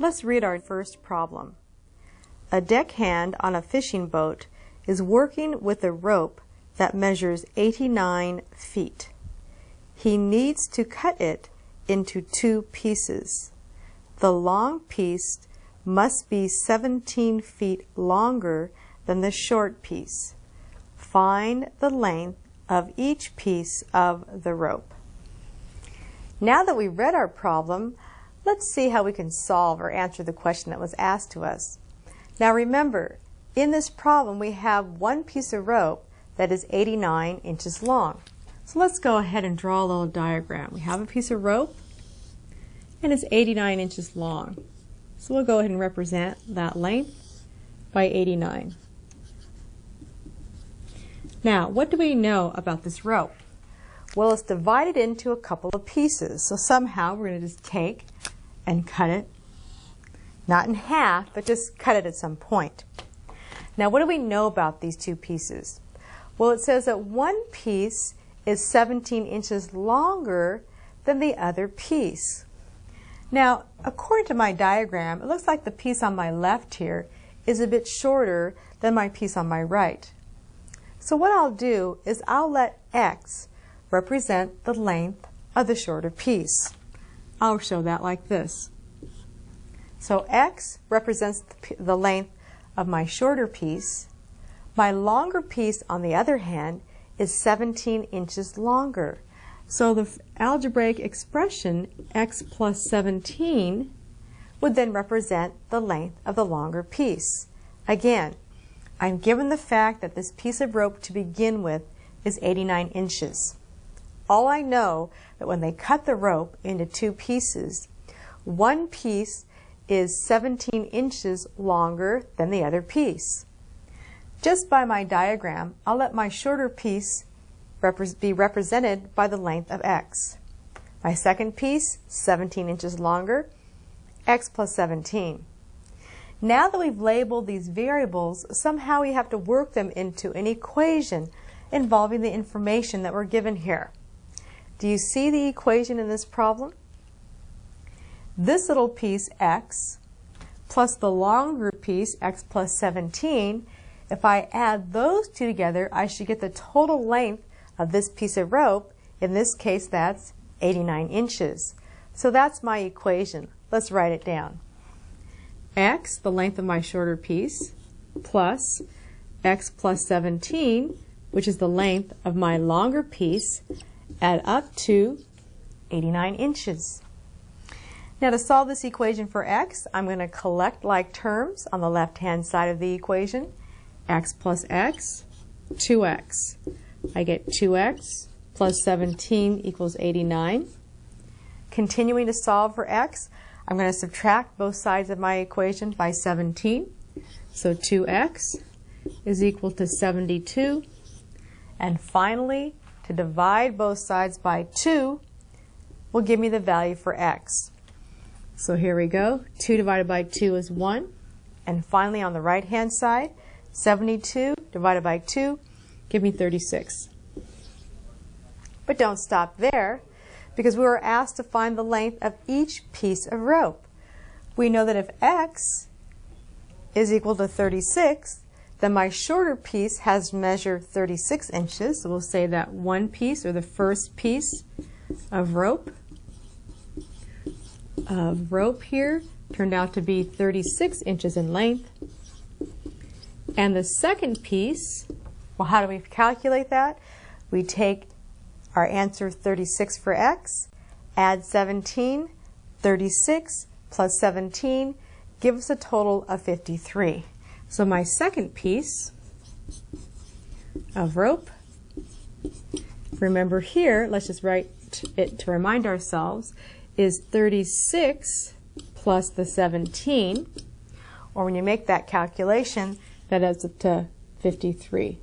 Let's read our first problem. A deckhand on a fishing boat is working with a rope that measures 89 feet. He needs to cut it into 2 pieces. The long piece must be 17 feet longer than the short piece. Find the length of each piece of the rope. Now that we've read our problem, let's see how we can solve or answer the question that was asked to us. Now remember, in this problem we have one piece of rope that is 89 inches long. So let's go ahead and draw a little diagram. We have a piece of rope and it's 89 inches long. So we'll go ahead and represent that length by 89. Now, what do we know about this rope? Well, it's divided into a couple of pieces. So somehow we're going to just take and cut it, not in half, but just cut it at some point. Now, what do we know about these 2 pieces? Well, it says that one piece is 17 inches longer than the other piece. Now, according to my diagram, it looks like the piece on my left here is a bit shorter than my piece on my right. So what I'll do is I'll let X represent the length of the shorter piece. I'll show that like this. So X represents the length of my shorter piece. My longer piece, on the other hand, is 17 inches longer. So the algebraic expression x plus 17 would then represent the length of the longer piece. Again, I'm given the fact that this piece of rope to begin with is 89 inches. All I know that when they cut the rope into 2 pieces, one piece is 17 inches longer than the other piece. Just by my diagram, I'll let my shorter piece be represented by the length of x. My second piece, 17 inches longer, x plus 17. Now that we've labeled these variables, somehow we have to work them into an equation involving the information that we're given here. Do you see the equation in this problem? This little piece, x, plus the longer piece, x plus 17, if I add those 2 together, I should get the total length of this piece of rope. In this case, that's 89 inches. So that's my equation. Let's write it down. X, the length of my shorter piece, plus x plus 17, which is the length of my longer piece, add up to 89 inches. Now to solve this equation for x, I'm going to collect like terms on the left-hand side of the equation. X plus x, 2x. I get 2x plus 17 equals 89. Continuing to solve for x, I'm going to subtract both sides of my equation by 17. So 2x is equal to 72. And finally, to divide both sides by 2 will give me the value for x. So here we go. 2 divided by 2 is 1. And finally, on the right-hand side, 72 divided by 2 give me 36. But don't stop there, because we were asked to find the length of each piece of rope. We know that if x is equal to 36, then my shorter piece has measured 36 inches. So we'll say that one piece, or the first piece of rope here, turned out to be 36 inches in length. And the second piece, well, how do we calculate that? We take our answer 36 for x, add 17, 36 plus 17 gives us a total of 53. So my second piece of rope, remember here, let's just write it to remind ourselves, is 36 plus the 17, or when you make that calculation, that adds up to 53.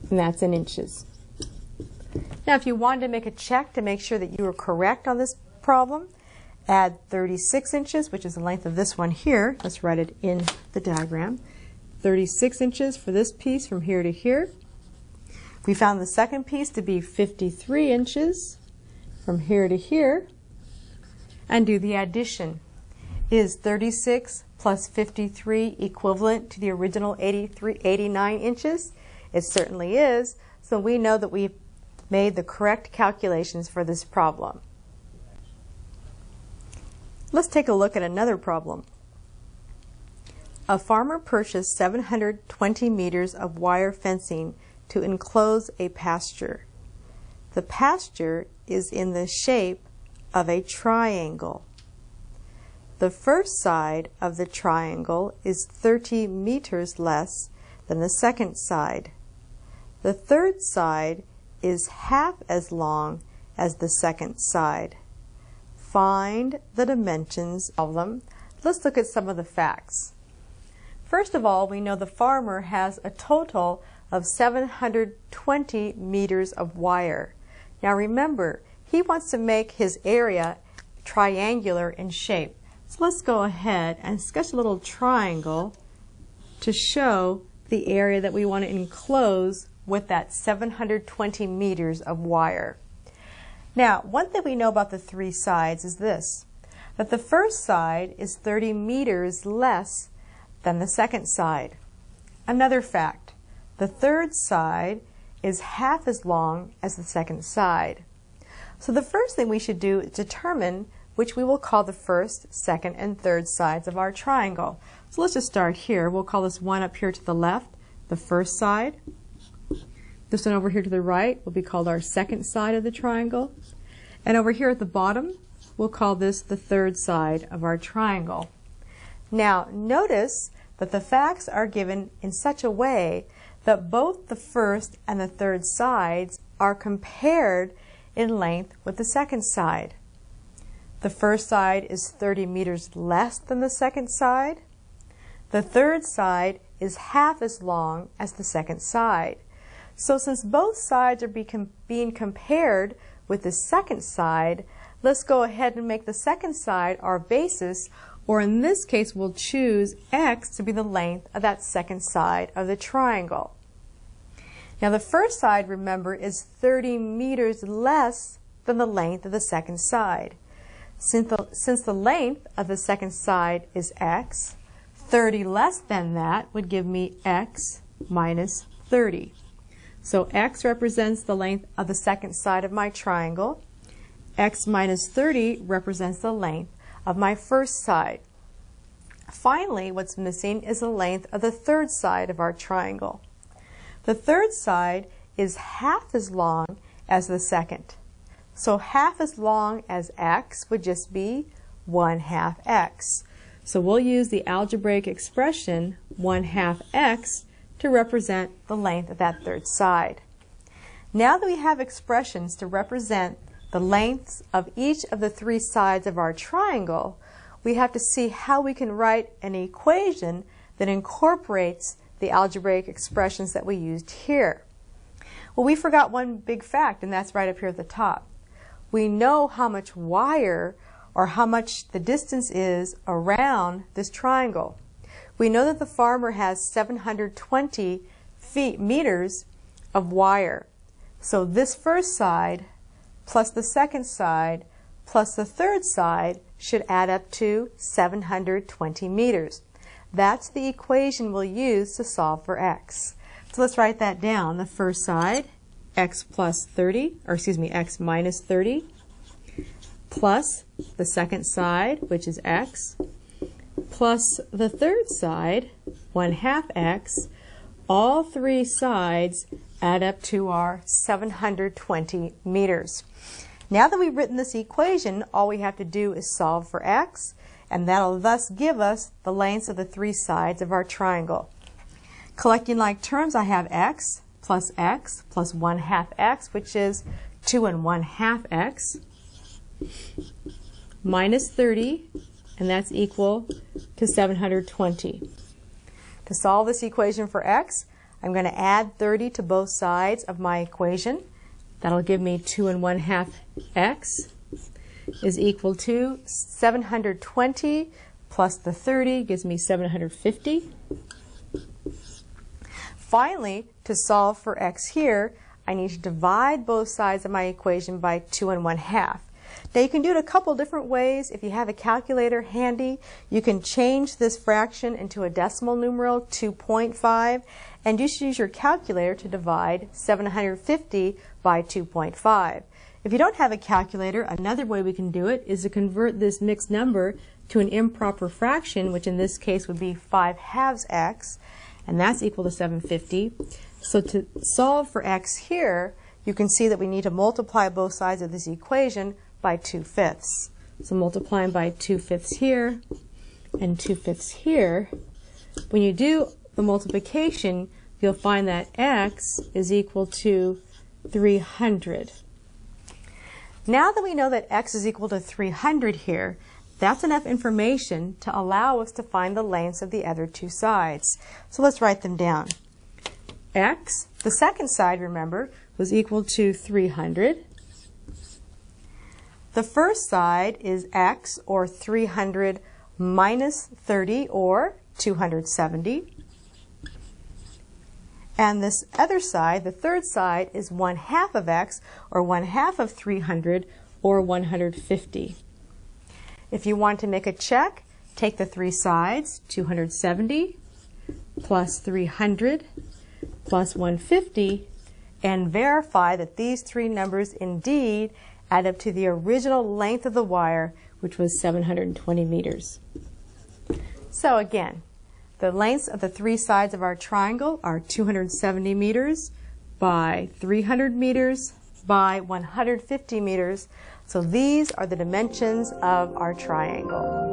And that's in inches. Now, if you wanted to make a check to make sure that you were correct on this problem, add 36 inches, which is the length of this one here. Let's write it in the diagram. 36 inches for this piece from here to here. We found the second piece to be 53 inches from here to here. and do the addition. Is 36 plus 53 equivalent to the original 89 inches? It certainly is, so we know that we've made the correct calculations for this problem. Let's take a look at another problem. A farmer purchased 720 meters of wire fencing to enclose a pasture. The pasture is in the shape of a triangle. The first side of the triangle is 30 meters less than the second side. The third side is half as long as the second side. Find the dimensions of them. Let's look at some of the facts. First of all, we know the farmer has a total of 720 meters of wire. Now remember, he wants to make his area triangular in shape. So let's go ahead and sketch a little triangle to show the area that we want to enclose with that 720 meters of wire. Now, one thing we know about the three sides is this, that the first side is 30 meters less than the second side. Another fact, the third side is half as long as the second side. So the first thing we should do is determine which we will call the first, second, and third sides of our triangle. So let's just start here. We'll call this one up here to the left the first side. This one over here to the right will be called our second side of the triangle. And over here at the bottom, we'll call this the third side of our triangle. Now, notice that the facts are given in such a way that both the first and the third sides are compared in length with the second side. The first side is 30 meters less than the second side. The third side is half as long as the second side. So since both sides are being compared with the second side, let's go ahead and make the second side our basis, or in this case we'll choose x to be the length of that second side of the triangle. Now the first side, remember, is 30 meters less than the length of the second side. Since the length of the second side is x, 30 less than that would give me x minus 30. So x represents the length of the second side of my triangle. X minus 30 represents the length of my first side. Finally, what's missing is the length of the third side of our triangle. The third side is half as long as the second. So half as long as x would just be 1/2 x. So we'll use the algebraic expression 1/2 x to represent the length of that third side. Now that we have expressions to represent the lengths of each of the three sides of our triangle, we have to see how we can write an equation that incorporates the algebraic expressions that we used here. Well, we forgot one big fact, and that's right up here at the top. We know how much wire, or how much the distance is around this triangle. We know that the farmer has 720 meters of wire. So this first side plus the second side plus the third side should add up to 720 meters. That's the equation we'll use to solve for x. So let's write that down. The first side, x plus 30, or excuse me, x minus 30, plus the second side, which is x, plus the third side, 1/2 x. All three sides add up to our 720 meters. Now that we've written this equation, all we have to do is solve for x, and that'll thus give us the lengths of the three sides of our triangle. Collecting like terms, I have x plus 1/2 x, which is 2 1/2 x, minus 30, and that's equal to 720. To solve this equation for x, I'm going to add 30 to both sides of my equation. That'll give me 2 1/2 x is equal to 720 plus the 30 gives me 750. Finally, to solve for x here, I need to divide both sides of my equation by 2 1/2. Now you can do it a couple different ways. If you have a calculator handy, you can change this fraction into a decimal numeral, 2.5, and you should use your calculator to divide 750 by 2.5. If you don't have a calculator, another way we can do it is to convert this mixed number to an improper fraction, which in this case would be 5/2 x, and that's equal to 750. So to solve for x here, you can see that we need to multiply both sides of this equation by 2/5. So multiplying by 2/5 here and 2/5 here, when you do the multiplication, you'll find that x is equal to 300. Now that we know that x is equal to 300 here, that's enough information to allow us to find the lengths of the other two sides. So let's write them down. X, the second side, remember, was equal to 300. The first side is x, or 300 minus 30, or 270. And this other side, the third side, is 1/2 of x, or 1/2 of 300, or 150. If you want to make a check, take the three sides, 270 plus 300 plus 150, and verify that these three numbers indeed add up to the original length of the wire, which was 720 meters. So again, the lengths of the three sides of our triangle are 270 meters by 300 meters by 150 meters. So these are the dimensions of our triangle.